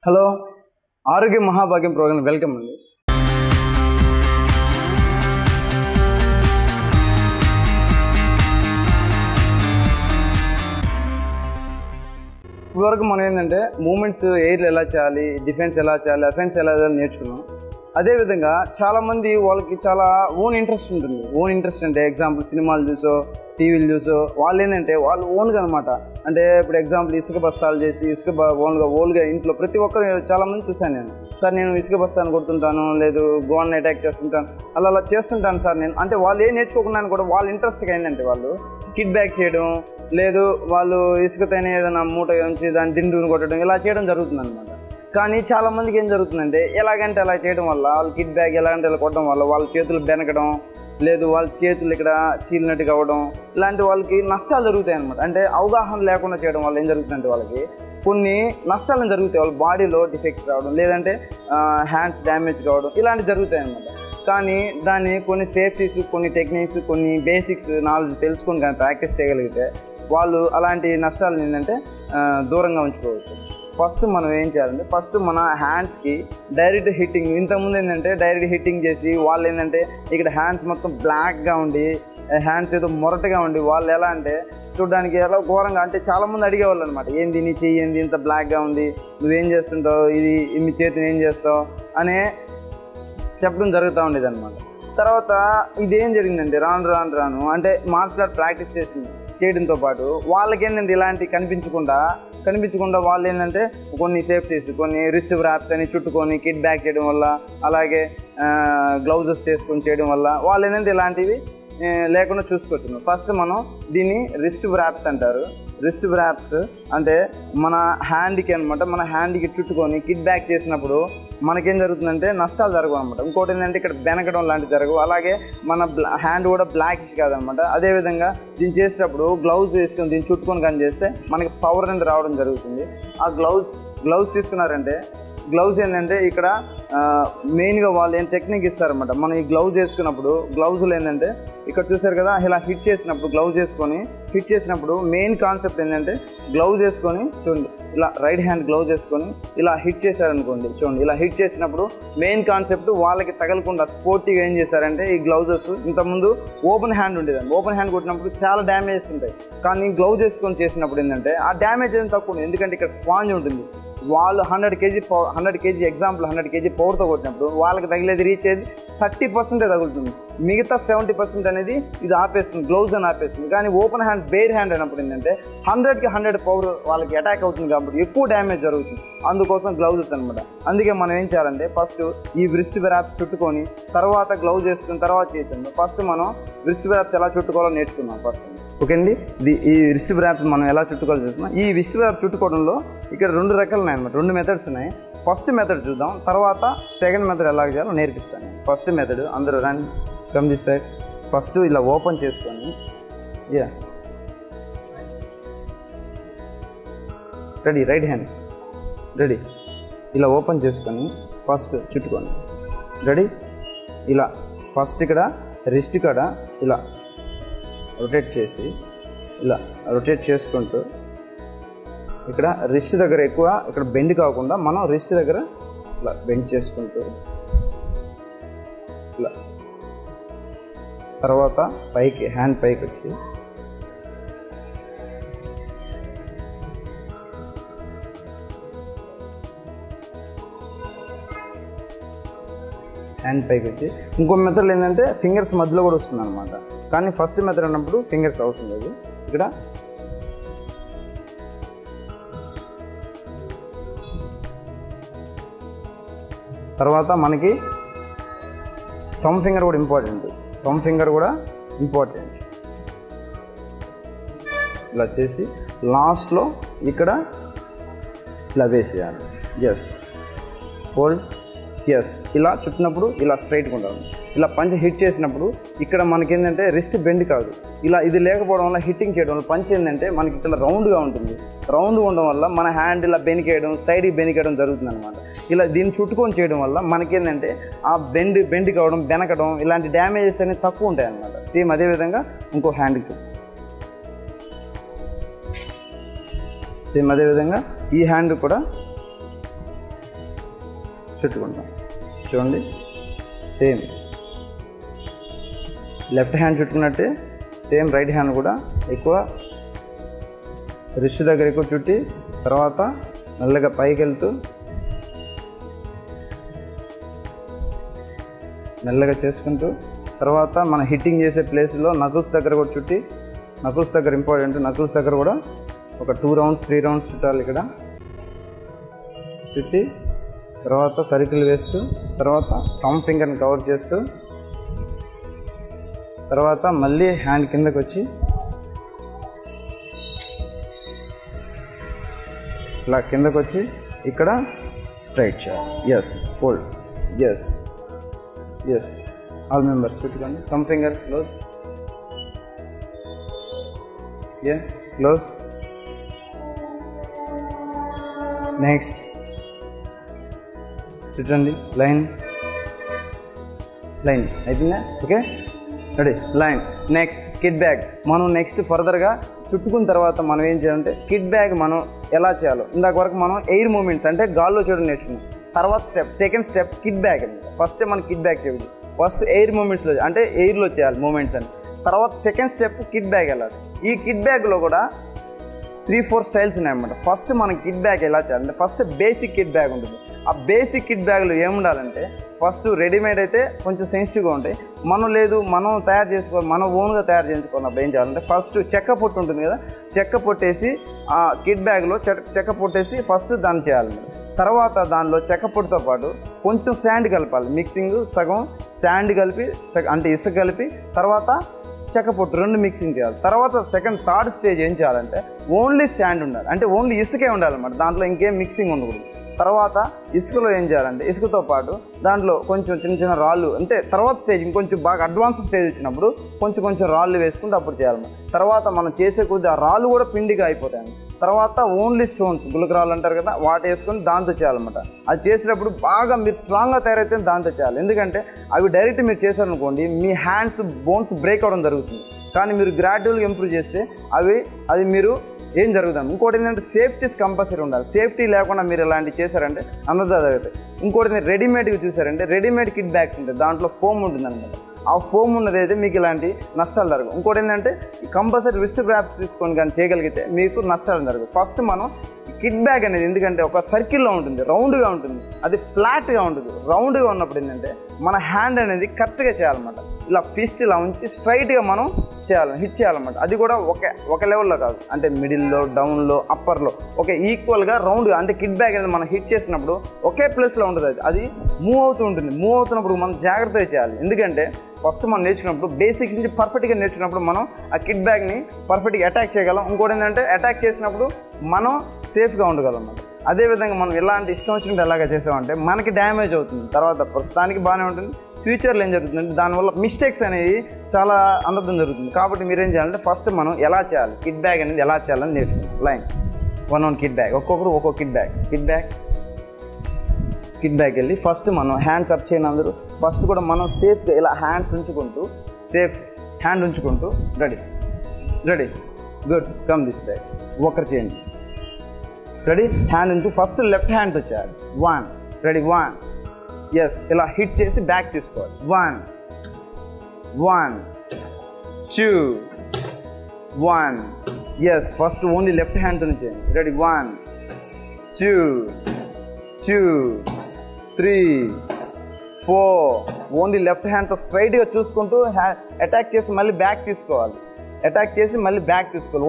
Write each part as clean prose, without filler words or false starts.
Hello ఆరోగ్య మహాభాగ్యం programme welcome అండి. ఇప్పటివరకు మనం ఏంటంటే మూమెంట్స్ ఎయిర్లు ఎలా చేయాలి, డిఫెన్స్ ఎలా చేయాలి, అఫెన్స్ ఎలా చేయాలి నేర్చుకున్నాం. అదేవిధంగా చాలామంది వాళ్ళకి చాలా ఓన్ ఇంట్రెస్ట్ ఉంటుంది. ఓన్ ఇంట్రెస్ట్ అంటే ఎగ్జాంపుల్ సినిమాలు చూసో టీవీలు చూసో వాళ్ళు ఏంటంటే వాళ్ళు ఓన్గా అనమాట. అంటే ఇప్పుడు ఎగ్జాంపుల్ ఇసుక బస్తాలు చేసి ఇసుక ఓన్గా ఇంట్లో ప్రతి ఒక్కరు చాలామంది చూశాను నేను. సార్ నేను ఇసుక బస్తాను కొడుతుంటాను, లేదు గోడని అటాక్ చేస్తుంటాను, అలా చేస్తుంటాను సార్ నేను. అంటే వాళ్ళు ఏం నేర్చుకోకుండా కూడా వాళ్ళ ఇంట్రెస్ట్గా ఏంటంటే వాళ్ళు కిడ్ బ్యాక్ చేయడం, లేదు వాళ్ళు ఇసుకతోనే ఏదైనా మూట ఉంచి దాన్ని దిండుని కొట్టడం ఇలా చేయడం జరుగుతుంది అనమాట. కానీ చాలామందికి ఏం జరుగుతుందంటే ఎలాగంటే అలా చేయడం వల్ల వాళ్ళు కిడ్ బ్యాగ్ ఎలాగంటే ఇలా కొట్టడం వల్ల వాళ్ళ చేతులు బెనకడం, లేదు వాళ్ళ చేతులు ఇక్కడ చీలినట్టుగా అవ్వడం, ఇలాంటి వాళ్ళకి నష్టాలు జరుగుతాయి అనమాట. అంటే అవగాహన లేకుండా చేయడం వల్ల ఏం జరుగుతుందంటే వాళ్ళకి కొన్ని నష్టాలు జరుగుతాయి. వాళ్ళ బాడీలో డిఫెక్ట్స్ రావడం, లేదంటే హ్యాండ్స్ డ్యామేజ్ కావడం ఇలాంటివి జరుగుతాయి అనమాట. కానీ దాన్ని కొన్ని సేఫ్టీస్, కొన్ని టెక్నిక్స్, కొన్ని బేసిక్స్ నాలెడ్జ్ తెలుసుకొని కానీ ప్రాక్టీస్ చేయగలిగితే వాళ్ళు అలాంటి నష్టాలు ఏంటంటే దూరంగా ఉంచుకోవచ్చు. ఫస్ట్ మనం ఏం చేయాలంటే ఫస్ట్ మన హ్యాండ్స్కి డైరెక్ట్ హిట్టింగ్, ఇంతకుముందు ఏంటంటే డైరెక్ట్ హిట్టింగ్ చేసి వాళ్ళు ఏంటంటే ఇక్కడ హ్యాండ్స్ మొత్తం బ్లాక్గా ఉండి హ్యాండ్స్ ఏదో మొరటగా ఉండి వాళ్ళు ఎలా అంటే చూడడానికి ఎలా ఘోరంగా, అంటే చాలామంది అడిగేవాళ్ళు అనమాట, ఏంది నీ చెయ్యి ఏంది ఇంత బ్లాక్గా ఉంది, నువ్వేం చేస్తుంటావు, ఇది మీ చేతిని ఏం చేస్తావు అనే చెప్పడం జరుగుతూ ఉండేది అనమాట. తర్వాత ఇదేం జరిగిందంటే రాను అంటే మార్షల్ ఆర్ట్ ప్రాక్టీస్ చేయడంతో పాటు వాళ్ళకి ఏంటంటే ఇలాంటి కనిపించకుండా వాళ్ళు ఏంటంటే కొన్ని సేఫ్టీస్, కొన్ని రిస్ట్ వ్రాప్స్ అని చుట్టుకొని కిడ్ బ్యాక్ చేయడం వల్ల, అలాగే గ్లౌజెస్ చేసుకొని చేయడం వల్ల వాళ్ళు ఏంటంటే ఇలాంటివి లేకుండా చూసుకోవచ్చు. ఫస్ట్ మనం దీన్ని రిస్ట్ వ్రాప్స్ అంటారు. రిస్ట్ వ్రాప్స్ అంటే మన హ్యాండ్కి అనమాట, మన హ్యాండ్కి చుట్టుకొని కిడ్ బ్యాక్ చేసినప్పుడు మనకేం జరుగుతుందంటే నష్టాలు జరగవు అనమాట. ఇంకోటి ఏంటంటే ఇక్కడ బెనకడం లాంటివి జరగవు, అలాగే మన హ్యాండ్ కూడా బ్లాకిష్ కాదనమాట. అదేవిధంగా దీన్ని చేసేటప్పుడు గ్లౌజ్ వేసుకొని దీన్ని చుట్టుకొని కానీ చేస్తే మనకి పవర్ అనేది రావడం జరుగుతుంది. ఆ గ్లౌజ్ తీసుకున్నారంటే గ్లౌజ్ ఏంటంటే ఇక్కడ మెయిన్గా వాళ్ళు ఏం టెక్నిక్ ఇస్తారన్నమాట. మనం ఈ గ్లౌజ్ వేసుకున్నప్పుడు గ్లౌజులు ఏంటంటే ఇక్కడ చూసారు కదా, ఇలా హిట్ చేసినప్పుడు గ్లౌజ్ వేసుకొని హిట్ చేసినప్పుడు మెయిన్ కాన్సెప్ట్ ఏంటంటే గ్లౌజ్ వేసుకొని చూడండి, ఇలా రైట్ హ్యాండ్ గ్లౌజ్ వేసుకొని ఇలా హిట్ చేశారనుకోండి, చూడండి ఇలా హిట్ చేసినప్పుడు మెయిన్ కాన్సెప్ట్ వాళ్ళకి తగలకుండా స్పోర్టీగా ఏం చేశారంటే ఈ గ్లౌజెస్ ఇంతకుముందు ఓపెన్ హ్యాండ్ ఉండేదండి. ఓపెన్ హ్యాండ్ కొట్టినప్పుడు చాలా డ్యామేజెస్ ఉంటాయి. కానీ గ్లౌజ్ వేసుకొని చేసినప్పుడు ఏంటంటే ఆ డ్యామేజ్ ఏం తక్కువ ఉంది, ఎందుకంటే ఇక్కడ స్పాంజ్ ఉంటుంది. వాళ్ళు 100 kg ఎగ్జాంపుల్ 100 kg పవర్తో కొట్టినప్పుడు వాళ్ళకి తగిలేది రీచ్ అయ్యేది 30% తగులుతుంది. మిగతా 70% అనేది ఇది ఆపేస్తుంది, గ్లౌజ్ అని ఆపేస్తుంది. కానీ ఓపెన్ హ్యాండ్ బేర్ హ్యాండ్ అయినప్పుడు ఏంటంటే 100కి 100 పవర్ వాళ్ళకి అటాక్ అవుతుంది కాబట్టి ఎక్కువ డ్యామేజ్ జరుగుతుంది. అందుకోసం గ్లౌజెస్ అనమాట. అందుకే మనం ఏం చేయాలంటే ఫస్ట్ ఈ రిస్ట్ వ్రాప్స్ చుట్టుకొని తర్వాత గ్లౌజ్ వేసుకుని తర్వాత చేయొచ్చు. ఫస్ట్ మనం రిస్ట్ వ్రాప్స్ ఎలా చుట్టుకోవాలో నేర్చుకున్నాం ఫస్ట్. ఓకే అండి, ఈ రిస్ట్ వ్రాప్స్ మనం ఎలా చుట్టుకోవాలో చూస్తున్నాం. ఈ రిస్ట్ వ్రాప్ చుట్టుకోవడంలో ఇక్కడ 2 రకాలు ఉన్నాయన్నమాట, 2 మెథడ్స్ ఉన్నాయి. ఫస్ట్ మెథడ్ చూద్దాం, తర్వాత సెకండ్ మెథడ్ ఎలా చేయాలో నేర్పిస్తాను. ఫస్ట్ మెథడ్ అందరూ రండి, కమ్ దిస్ సైడ్. ఫస్ట్ ఇలా ఓపెన్ చేసుకొని రెడీ, రైట్ హ్యాండ్ రెడీ, ఇలా ఓపెన్ చేసుకొని ఫస్ట్ చుట్టుకోండి. రెడీ, ఇలా ఫస్ట్ ఇక్కడ రిస్ట్ కాడ ఇలా రొటేట్ చేసి ఇలా రొటేట్ చేసుకుంటూ ఇక్కడ రిస్ట్ దగ్గర ఎక్కువ ఇక్కడ బెండ్ కాకుండా మనం రిస్ట్ దగ్గర ఇలా బెండ్ చేసుకుంటూ ఇలా తర్వాత పైకి హ్యాండ్ పైకి వచ్చి ఇంకో మెథడ్ ఏంటంటే ఫింగర్స్ మధ్యలో కూడా వస్తుంది అనమాట. కానీ ఫస్ట్ మెథడ్ అన్నప్పుడు ఫింగర్స్ అవసరం లేదు. ఇక్కడ తర్వాత మనకి థంబ్ ఫింగర్ కూడా ఇంపార్టెంట్. ఇలా చేసి లాస్ట్లో ఇక్కడ ఇలా వేసేయాలి, జస్ట్ ఫోల్డ్, ఇలా చుట్టినప్పుడు ఇలా స్ట్రైట్గా ఉండాలి. ఇలా పంచ్ హిట్ చేసినప్పుడు ఇక్కడ మనకేంటంటే రిస్ట్ బెండ్ కాదు, ఇలా ఇది లేకపోవడం వల్ల హిట్టింగ్ చేయడం వల్ల పంచ్ ఏంటంటే మనకి ఇక్కడ రౌండ్గా ఉంటుంది. రౌండ్గా ఉండడం వల్ల మన హ్యాండ్ ఇలా బెనికేయడం, సైడ్కి బెనికేయడం జరుగుతుంది అనమాట. ఇలా దీన్ని చుట్టుకొని చేయడం వల్ల మనకేంటంటే ఆ బెండ్ కావడం, బెనకడం ఇలాంటి డ్యామేజెస్ అనేవి తక్కువ ఉంటాయి అన్నమాట. సేమ్ అదేవిధంగా ఇంకో హ్యాండ్కి చూపిస్తాం. సేమ్ అదేవిధంగా ఈ హ్యాండ్ కూడా చుట్టుకుంటాం. చూడండి, సేమ్ లెఫ్ట్ హ్యాండ్ చుట్టుకున్నట్టే సేమ్ రైట్ హ్యాండ్ కూడా ఎక్కువ రిస్ట్ దగ్గర ఎక్కువ చుట్టి తర్వాత మెల్లగా పైకి వెళ్తూ మెల్లగా చేసుకుంటూ తర్వాత మనం హిట్టింగ్ చేసే ప్లేస్లో నకుల్స్ దగ్గర కూడా చుట్టి, నకుల్స్ దగ్గర ఇంపార్టెంట్, నకుల్స్ దగ్గర కూడా ఒక 2 rounds 3 rounds చుట్టాలి. ఇక్కడ చుట్టి తర్వాత సర్కిల్ వేస్తూ తర్వాత థంబ్ ఫింగర్ని కవర్ చేస్తూ తర్వాత మళ్ళీ హ్యాండ్ కిందకు వచ్చి ఇలా కిందకు వచ్చి ఇక్కడ స్ట్రైట్ చేయాలి. Yes, fold. Yes yes, all members చుట్టుకోండి. Thumb finger close. Close. Next చుట్టండి. లైన్ అయిపోయిందా? Okay, ready. Line. Next kid bag. మనం నెక్స్ట్ ఫర్దర్గా చుట్టుకున్న తర్వాత మనం ఏం చేయాలంటే కిడ్ బ్యాగ్ మనం ఎలా చేయాలో ఇందాక వరకు మనం ఎయిర్ మూమెంట్స్ అంటే గాల్లో చేయడం నేర్చుకున్నాం. తర్వాత సెకండ్ స్టెప్ కిడ్ బ్యాగ్ అండి. ఫస్ట్ మనం కిడ్ బ్యాగ్ చేయాలి. ఫస్ట్ ఎయిర్ మూమెంట్స్లో అంటే ఎయిర్లో చేయాలి మూమెంట్స్ అని. తర్వాత సెకండ్ స్టెప్ కిడ్ బ్యాగ్ వెళ్ళాలి. ఈ కిడ్ బ్యాగ్లో కూడా 3-4 స్టైల్స్ ఉన్నాయన్నమాట. ఫస్ట్ మనం కిడ్ బ్యాగ్ ఎలా చేయాలంటే ఫస్ట్ బేసిక్ కిడ్ బ్యాగ్ ఉంటుంది. ఆ బేసిక్ కిడ్ బ్యాగ్లో ఏముండాలంటే ఫస్ట్ రెడీమేడ్ అయితే కొంచెం సెన్సిటివ్గా ఉంటాయి. మనం తయారు చేసుకోవాలి, మనం ఓన్గా తయారు చేయించుకున్నప్పుడు ఏం చేయాలంటే ఫస్ట్ చెక్క పొట్టు ఉంటుంది కదా, చెక్క పొట్టేసి ఆ కిడ్ బ్యాగ్లో చెక్క పొట్టేసి ఫస్ట్ దాన్ని చేయాలి. తర్వాత దానిలో చెక్క పొట్టుతో పాటు కొంచెం శాండ్ కలపాలి. మిక్సింగ్ సగం శాండ్ కలిపి అంటే ఇసుక కలిపి తర్వాత చెక్క పొట్టు 2 మిక్సింగ్ చేయాలి. తర్వాత థర్డ్ స్టేజ్ ఏం చేయాలంటే ఓన్లీ శాండ్ ఉండాలి, అంటే ఓన్లీ ఇసుకే ఉండాలన్నమాట, దాంట్లో ఇంకేం మిక్సింగ్ ఉండకూడదు. తర్వాత ఇసుకలో ఏం చేయాలంటే ఇసుకతో పాటు దాంట్లో కొంచెం చిన్న రాళ్ళు, అంటే తర్వాత స్టేజ్ ఇంకొంచెం బాగా అడ్వాన్స్ స్టేజ్ వచ్చినప్పుడు కొంచెం రాళ్ళు వేసుకుంటే అప్పుడు చేయాలన్నమాట. తర్వాత మనం చేసే కొద్ది ఆ రాళ్ళు కూడా పిండిగా అయిపోతాయి. తర్వాత ఓన్లీ స్టోన్స్, గులకరాళ్ళు అంటారు కదా, వాటి వేసుకొని దాంతో చేయాలన్నమాట. అది చేసేటప్పుడు బాగా మీరు స్ట్రాంగ్గా తయారైతే దాంతో చేయాలి. ఎందుకంటే అవి డైరెక్ట్ మీరు చేశారనుకోండి మీ హ్యాండ్స్ బోన్స్ బ్రేక్ అవ్వడం జరుగుతుంది. కానీ మీరు గ్రాడ్యువల్గా ఇంప్రూవ్ చేస్తే అది మీరు ఏం జరుగుతాం. ఇంకోటి ఏంటంటే సేఫ్టీస్ కంపల్సరీ ఉండాలి. సేఫ్టీ లేకుండా మీరు ఇలాంటివి చేశారంటే అందరితో జరుగుతాయి. ఇంకోటి రెడీమేడ్గా చూసారంటే రెడీమేడ్ కిడ్ బ్యాగ్స్ ఉంటాయి, దాంట్లో ఫోమ్ ఉంటుంది అనమాట. ఆ ఫోమ్ ఉన్నది అయితే మీకు ఇలాంటి నష్టాలు జరగవు. ఇంకోటి ఏంటంటే కంపల్సరీ రిస్ట్ గ్రాప్స్ తీసుకొని కానీ చేయగలిగితే మీకు నష్టాలు జరగవు. ఫస్ట్ మనం కిడ్ బ్యాగ్ అనేది ఎందుకంటే ఒక సర్కిల్లో ఉంటుంది, రౌండ్గా ఉంటుంది, అది ఫ్లాట్గా ఉంటుంది. రౌండ్గా ఉన్నప్పుడు ఏంటంటే మన హ్యాండ్ అనేది కరెక్ట్గా చేయాలన్నమాట. ఇలా ఫిస్ట్ ఇలా ఉంచి స్ట్రైట్గా మనం హిట్ చేయాలన్నమాట. అది కూడా ఒక లెవెల్లో కాదు, అంటే మిడిల్లో, డౌన్లో, అప్పర్లో ఒకే ఈక్వల్గా రౌండ్గా. అంటే కిడ్ బ్యాగ్ అనేది మనం హిట్ చేసినప్పుడు ఒకే ప్లేస్లో ఉంటుంది. అది మూవ్ అవుతూ ఉంటుంది. మూవ్ అవుతున్నప్పుడు మనం జాగ్రత్తగా చేయాలి. ఎందుకంటే ఫస్ట్ మనం నేర్చుకున్నప్పుడు బేసిక్స్ నుంచి పర్ఫెక్ట్గా నేర్చుకున్నప్పుడు మనం ఆ కిడ్ బ్యాగ్ని పర్ఫెక్ట్గా అటాక్ చేయగలం. ఇంకోటి ఏంటంటే అటాక్ చేసినప్పుడు మనం సేఫ్గా ఉండగలం అన్నమాట. అదేవిధంగా మనం ఎలాంటి ఇష్టం వచ్చినట్టు ఎలాగ చేసామంటే మనకి డ్యామేజ్ అవుతుంది. తర్వాత ప్రస్తుతానికి బాగానే ఉంటుంది, ఫ్యూచర్లో ఏం జరుగుతుందంటే దానివల్ల మిస్టేక్స్ అనేవి చాలా అందడం జరుగుతుంది. కాబట్టి మీరేం చేయాలంటే ఫస్ట్ మనం ఎలా చేయాలి, కిడ్ బ్యాగ్ అనేది ఎలా చేయాలని నేర్చుకుంటాం. లైన్ 1 కిడ్ బ్యాగ్, ఒక్కొక్కరు ఒక్కొక్క కిడ్ బ్యాగ్ వెళ్ళి ఫస్ట్ మనం హ్యాండ్స్ అప్ చేయని అందరూ ఫస్ట్ కూడా మనం సేఫ్గా ఇలా హ్యాండ్స్ ఉంచుకుంటూ హ్యాండ్ ఉంచుకుంటూ ready good come this side ఒకరు చేయండి. రెడీ హ్యాండ్ ఉంచు. ఫస్ట్ లెఫ్ట్ హ్యాండ్తో చేయాలి. 1 రెడీ 1 ఎస్ ఇలా హిట్ చేసి బ్యాక్ తీసుకోవాలి. 1 2 1 ఎస్ ఫస్ట్ ఓన్లీ లెఫ్ట్ హ్యాండ్తో చేయండి. రెడీ 1 2 3 4 ఓన్లీ లెఫ్ట్ హ్యాండ్తో స్ట్రైట్గా చూసుకుంటూ అటాక్ చేసి మళ్ళీ బ్యాక్ తీసుకోవాలి.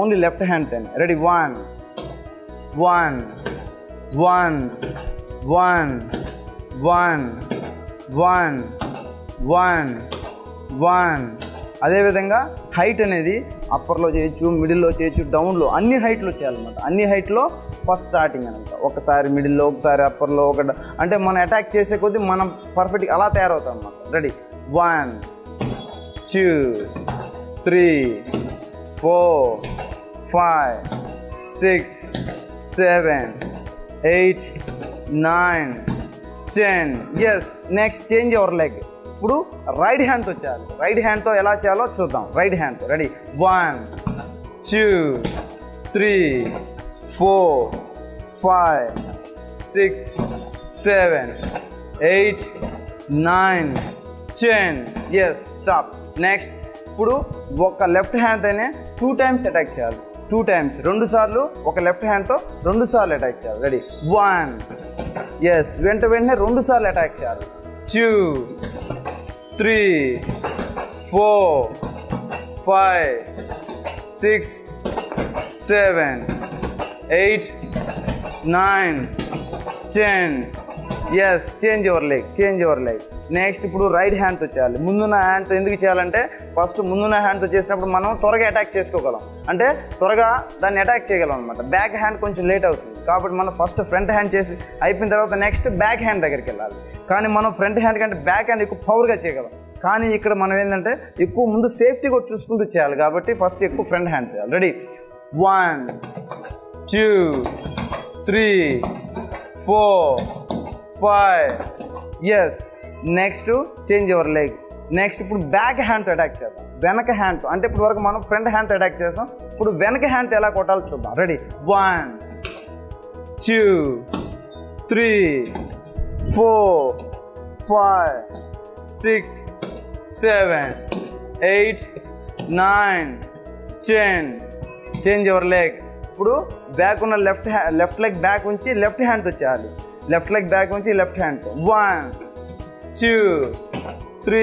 ఓన్లీ లెఫ్ట్ హ్యాండ్తో. రెడీ 1 అదేవిధంగా హైట్ అనేది అప్పర్లో చేయొచ్చు, మిడిల్లో చేయొచ్చు, డౌన్లో అన్ని హైట్లో చేయాలన్నమాట. అన్ని హైట్లో ఫస్ట్ స్టార్టింగ్ అనమాట. ఒకసారి మిడిల్లో, ఒకసారి అప్పర్లో, అంటే మనం అటాక్ చేసే కొద్దీ మనం పర్ఫెక్ట్గా అలా తయారవుతాం అన్నమాట. Ready 1 2 3 4 5 6 7 8 9 10 yes next change your leg. ఇప్పుడు రైట్ హ్యాండ్తో చేయాలి. రైట్ హ్యాండ్తో ఎలా చేయాలో చూద్దాం. రైట్ హ్యాండ్తో రెడీ 1 2 3 4 5 6 7 8 9 10 yes stop next ఇప్పుడు ఒక లెఫ్ట్ హ్యాండ్ తోనే 2 times అటాక్ చేయాలి 2 times 2 సార్లు ఒక లెఫ్ట్ హ్యాండ్ తో 2 సార్లు అటాక్ చేయాలి రెడీ 1 yes వెంటనే 2 సార్లు అటాక్ చేయాలి 2 3 4 5 6 7 8 9 10 yes change your leg next ఇప్పుడు రైట్ హ్యాండ్తో చేయాలి ముందున్న హ్యాండ్తో ఎందుకు చేయాలంటే ఫస్ట్ ముందున్న హ్యాండ్తో చేసినప్పుడు మనం త్వరగా అటాక్ చేసుకోగలం అంటే త్వరగా దాన్ని అటాక్ చేయగలం అనమాట బ్యాక్ హ్యాండ్ కొంచెం లేట్ అవుతుంది కాబట్టి మనం ఫస్ట్ ఫ్రంట్ హ్యాండ్ చేసి అయిపోయిన తర్వాత నెక్స్ట్ బ్యాక్ హ్యాండ్ దగ్గరికి వెళ్ళాలి కానీ మనం ఫ్రంట్ హ్యాండ్ కంటే బ్యాక్ హ్యాండ్ ఎక్కువ పవర్గా చేయగలం కానీ ఇక్కడ మనం ఏంటంటే ఎక్కువ ముందు సేఫ్టీ కూడా చూసుకుంటూ చేయాలి కాబట్టి ఫస్ట్ ఎక్కువ ఫ్రంట్ హ్యాండ్ చేయాలి ready 1 2 3 4 5 yes next change your leg next ఇప్పుడు బ్యాక్ హ్యాండ్తో అటాక్ చేద్దాం వెనక హ్యాండ్తో అంటే ఇప్పుడు వరకు మనం ఫ్రంట్ హ్యాండ్తో అటాక్ చేస్తాం ఇప్పుడు వెనక హ్యాండ్తో ఎలా కొట్టాలో చూద్దాం రెడీ 1 2 3 4 5 6 7 8 9 10 చేంజ్ యువర్ లెగ్ ఇప్పుడు బ్యాక్ ఉన్న లెఫ్ట్ లెగ్ బ్యాక్ ఉంచి లెఫ్ట్ హ్యాండ్తో చేయాలి లెఫ్ట్ లెగ్ బ్యాక్ ఉంచి లెఫ్ట్ హ్యాండ్తో 1 2 3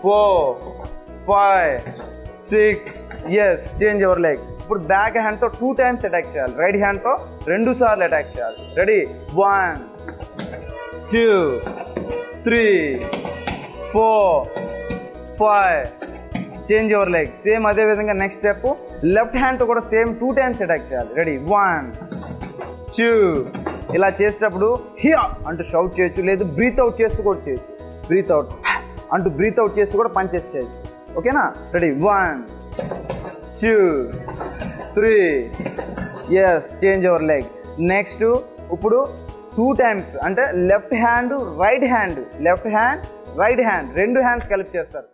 4 5 6 yes చేంజ్ యువర్ లెగ్ ఇప్పుడు బ్యాక్ హ్యాండ్తో 2 times అటాక్ చేయాలి రైట్ హ్యాండ్తో 2 సార్లు అటాక్ చేయాలి ready 1 2 3 4 5 change your leg same అదే విధంగా నెక్స్ట్ స్టెప్ లెఫ్ట్ హ్యాండ్తో కూడా సేమ్ 2 times అటాక్ చేయాలి రెడీ 1 2 ఇలా చేసేటప్పుడు హియా అంటూ షౌట్ చేయొచ్చు లేదు బ్రీత్ అవుట్ చేస్తూ కూడా చేయొచ్చు బ్రీత్ అవుట్ అంటూ బ్రీత్ అవుట్ చేస్తూ కూడా పంచెస్ చేయొచ్చు ఓకేనా ready 1 2 3 yes change your leg next ఇప్పుడు 2 times అంటే left hand right hand 2 hands కలిపి చేస్తారు